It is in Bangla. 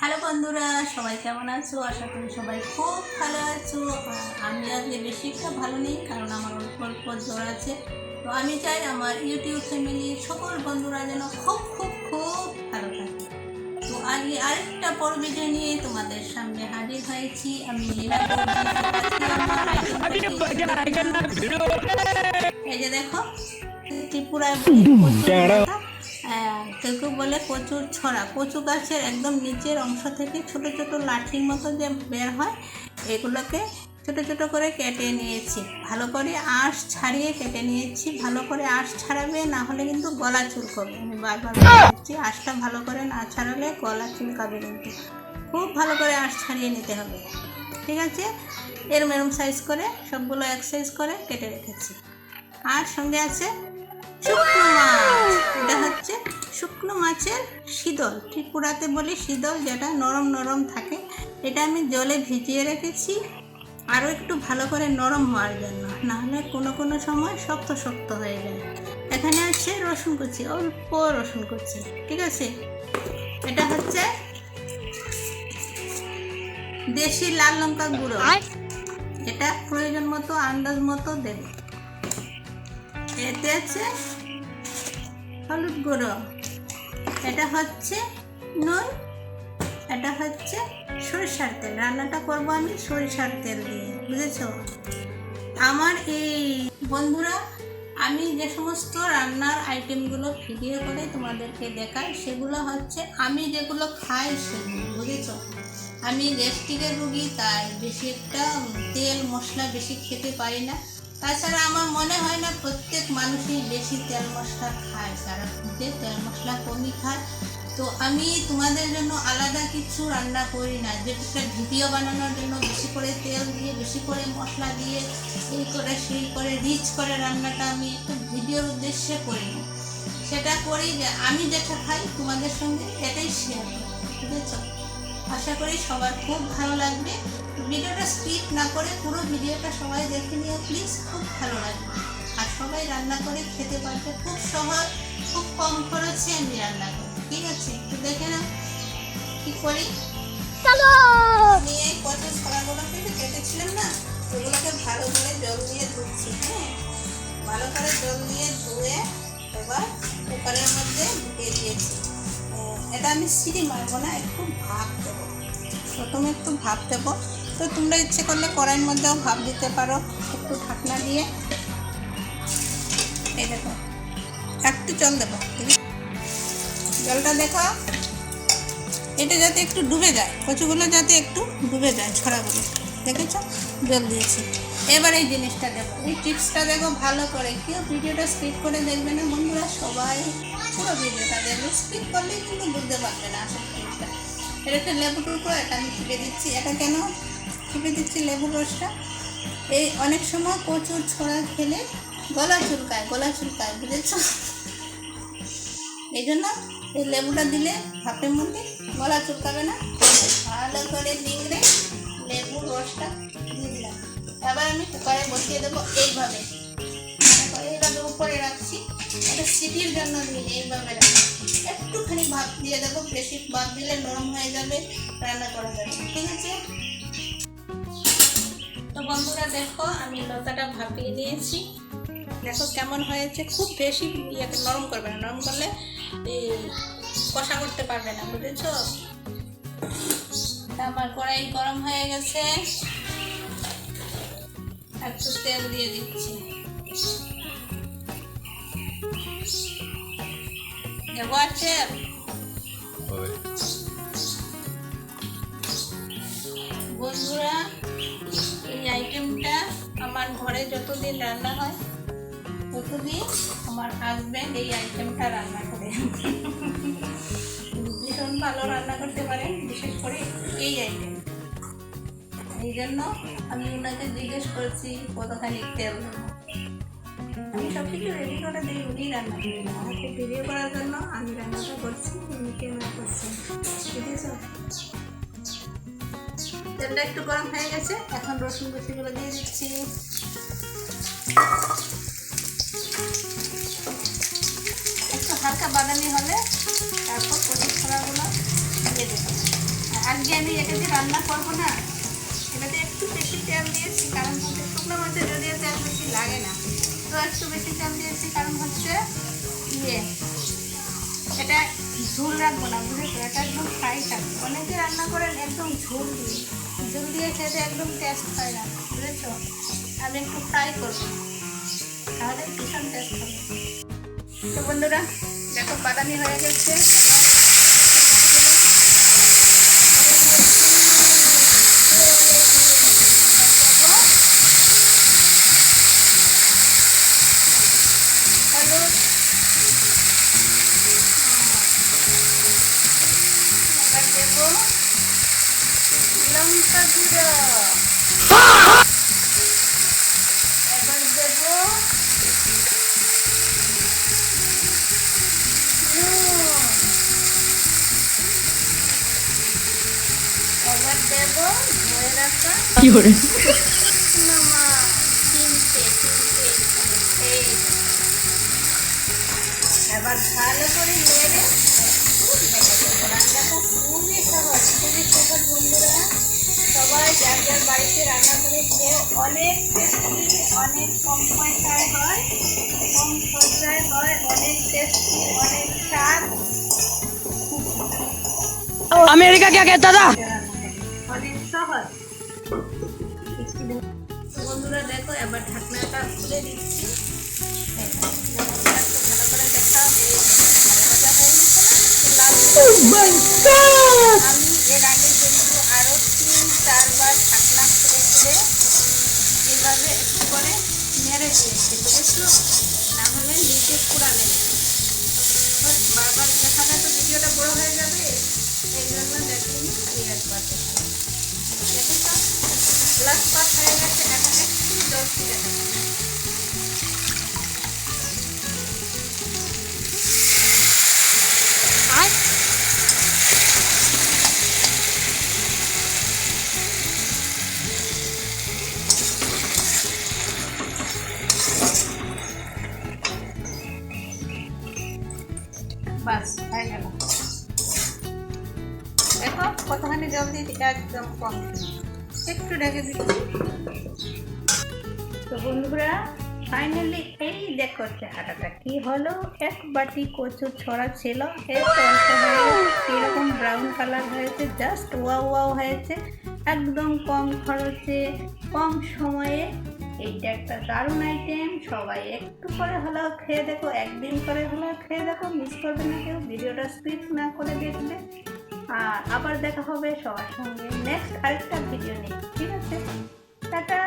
হ্যালো বন্ধুরা, সবাই কেমন আছো? আশা করি সবাই খুব ভালো আছো। আমি আজকে বেশি একটা ভালো নেই, কারণ আমার অল্প অল্প জ্বর আছে। তো আমি চাই আমার ইউটিউব ফ্যামিলির সকল বন্ধুরা যেন খুব খুব খুব ভালো থাকে। তো আজকে আরেকটা বড় ভিডিও নিয়ে তোমাদের সামনে হাজির হয়েছি। আমি লীলা এই যে দেখো, ত্রিপুরায় কেউ কেউ বলে কচুর ছড়া। কচু গাছের একদম নিচের অংশ থেকে ছোট ছোট লাঠির মতো যে বের হয়, এগুলোকে ছোট ছোট করে কেটে নিয়েছি। ভালো করে আঁশ ছাড়িয়ে কেটে নিয়েছি। ভালো করে আঁশ ছাড়াবে, না হলে কিন্তু গলা চুলকাবে। আমি বারবার বলছি, আঁশটা ভালো করে না ছাড়ালে গলা চুলকাবে, কিন্তু খুব ভালো করে আঁশ ছাড়িয়ে নিতে হবে। ঠিক আছে, এরম সাইজ করে সবগুলো এক সাইজ করে কেটে রেখেছি। আর সঙ্গে আছে শুকনো মাছ। এটা হচ্ছে শুকনো মাছের শীতল, ত্রিপুরাতে বলি শীতল, যেটা নরম নরম থাকে। এটা আমি জলে ভিজিয়ে রেখেছি আরও একটু ভালো করে নরম হওয়ার জন্য, নাহলে কোনো কোনো সময় শক্ত শক্ত হয়ে যায়। এখানে আছে রসুন কুচি, অল্প রসুন কুচি। ঠিক আছে, এটা হচ্ছে দেশি লাল লঙ্কা গুঁড়ো, এটা প্রয়োজন মতো আন্দাজ মতো দেবে। এতে আছে হলুদ গুঁড়ো, এটা হচ্ছে নুন, এটা হচ্ছে সরিষার তেল। রান্নাটা করব আমি সরিষার তেল দিয়ে, বুঝেছো? আমার এই বন্ধুরা, আমি যে সমস্ত রান্নার আইটেমগুলো ভিডিও করে তোমাদেরকে দেখাই, সেগুলো হচ্ছে আমি যেগুলো খাই সেগুলো, বুঝেছো? আমি গ্যাস্ট্রিকের রুগী, তাই বেশি একটা তেল মশলা বেশি খেতে পারি না। তাছাড়া আমার মনে হয় না প্রত্যেক মানুষই বেশি তেল মশলা খায়, তারা খুঁজে তেল মশলা কমই খায়। তো আমি তোমাদের জন্য আলাদা কিছু রান্না করি না, যেটা ভিডিও বানানোর জন্য বেশি করে তেল দিয়ে বেশি করে মশলা দিয়ে এই করে সেই করে রিচ করে রান্নাটা আমি একটু ভিডিওর উদ্দেশ্যে করি না। সেটা করি যে আমি যেটা খাই তোমাদের সঙ্গে এটাই শেয়ার করি, বুঝেছ? আশা করি সবার খুব ভালো লাগবে। ভিডিওটা স্কিপ না করে পুরো ভিডিওটা সবাই দেখে নিও প্লিজ, খুব ভালো লাগবে। আর সবাই রান্না করে খেতে পারবে, খুব সহজ, খুব কম খরচে আমি রান্না করি। ঠিক আছে, তো দেখে নাও কি করি। আমি এই কচুর ছড়াগুলোকে কেটেছিলাম না, ওগুলোকে ভালো করে জল দিয়ে ধুচ্ছি। হ্যাঁ, ভালো করে জল দিয়ে ধুয়ে এবার কুকারের মধ্যে ঢুকিয়ে দিয়েছি। এটা আমি সিটি মারবো না, একটু ভাপ দেবো। প্রথমে একটু ভাপ দেবো। তো তোমরা ইচ্ছে করলে কড়াইয়ের মধ্যেও ভাপ দিতে পারো, একটু ঢাকনা দিয়ে। এই দেখো, একটু জল দেবো, জলটা দেখো, এটা যাতে একটু ডুবে যায়, কচুগুলো যাতে একটু ডুবে যায়, ছড়াগুলো। দেখেছ, জল দিয়েছি। এবার এই জিনিসটা দেখো, এই টিপসটা দেখো ভালো করে। কেউ ভিডিওটা স্কিপ করে দেখবে না বন্ধুরা, সবাই পুরো ভিডিওটা দেখবে। স্কিপ করলেই কিন্তু বুঝতে পারবে না আসল জিনিসটা। এটা একটা লেবু টুকরো, এটা আমি চিপে দিচ্ছি। এটা কেন চিপে দিচ্ছি লেবুর রসটা? এই অনেক সময় কচুর ছড়া খেলে গলা চুলকায়, বুঝেছ? এই জন্য এই লেবুটা দিলে ভাপের মধ্যে গলা চুলকাবে না। ভালো করে নিংড়ে লেবুর রসটা দিয়ে দিলাম। এবার আমি কুকারে বসিয়ে দেবো এইভাবে উপরে রাখছি। এটা সিটির জন্য দিই, এইভাবে রাখছি। একটুখানি ভাপ দিয়ে দেবো, বেশি ভাপ দিলে নরম হয়ে যাবে, রান্না করা যাবে। ঠিক আছে, তো বন্ধুরা দেখো, আমি লতাটা ভাপিয়ে নিয়েছি। দেখো কেমন হয়েছে। খুব বেশি নরম করবে না, নরম করলে কষা করতে পারবে না, বুঝেছ? আমার কড়াই গরম হয়ে গেছে, একটু তেল দিয়ে দিচ্ছি। দেবো আছে বন্ধুরা, এই আইটেমটা আমার ঘরে যতদিন রান্না হয় ততদিন আমার হাজব্যান্ড এই আইটেমটা রান্না করে। ভীষণ ভালো রান্না করতে পারেন, বিশেষ করে এই আইটেম। এই জন্য আমি ওনাকে জিজ্ঞেস করছি কতখানি তেল দেবো। আমি সব কিছু রেডি করে দিই, উনি রান্না করি না। আমাকে ভিডিও করার জন্য আমি রান্নাটা করছি, উনি ক্যামেরা করছি। বুঝেছ? তেলটা একটু গরম হয়ে গেছে, এখন রসুন কুচিগুলো দিয়ে দিচ্ছি। একটু হালকা বাদামি হলে তারপর কচুর ছড়াগুলো দিয়ে দেবো। আজকে আমি এটাতে রান্না করবো না, এটাতে একটু বেশি তেল দিয়েছি, কারণ হচ্ছে শুকনো মাছে যদিও তেল বেশি লাগে না, তো একটু বেশি তেল দিয়েছি কারণ হচ্ছে এটা ঝোল রাখবো না, বুঝেছো? এটা একদম ফ্রাই থাকবে। অনেকে রান্না করেন একদম ঝোল দিয়ে খেতে একদম টেস্ট হয় না, বুঝেছো? আমি একটু ফ্রাই করবো, তাহলে ভীষণ টেস্ট হবে। তো বন্ধুরা দেখো বাদামি হয়ে গেছে। লঙ্কা গুঁড়ো এবার দেব, এবার দেব ধরে রাখা এবার ভালো করে নেড়ে রান্নাটা খুবই সহজ বন্ধুরা। সবাই যার যার বাড়িতে রান্না করে খেয়ে অনেক টেস্টি, অনেক কম পয়সায় হয়, কম খরচায় হয়, অনেক টেস্টি, অনেক স্বাদ। अमेरिका क्या कहता था? অনেক সহজ। বন্ধুরা দেখো এবার ঢাকনাটা খুলে দিচ্ছি। ভালো করে দেখা আমি এর আগে কিন্তু আরো 3-4 বার ঢাকনা খুলে এভাবে একটু করে নেড়ে দিয়েছি, বুঝেছো? না হলে নিচে পুরা নেবে। বারবার দেখালে তো ভিডিওটা বড় হয়ে যাবে, এই জন্য দেখিনি আমি একবার দেখালাম। দেখেছো লাস্ট পার্ট হয়ে গেছে, এখন একটু জল ছিটে দেবো। বাস হয়ে গেল। দেখো কতখানি জল দিয়েছি, একদম কম, একটু ঢেকে দিচ্ছি। তো বন্ধুরা ফাইনালি এই দেখো চেহারাটা কি হলো। এক বাটি কচু ছড়া ছিল, এরকম ব্রাউন কালার হয়েছে, জাস্ট ওয়াও ওয়াও হয়েছে, একদম কম খরচে কম সময়ে। এইটা একটা দারুণ আইটেম, সবাই একটু করে হলেও খেয়ে দেখো, একদিন করে হলেও খেয়ে দেখো, মিস করবে না কেউ ভিডিওটা স্কিপ না করে দেখবে। আর আবার দেখা হবে সবার সঙ্গে নেক্সট আরেকটা ভিডিও নিয়ে, ঠিক আছে? টাটা।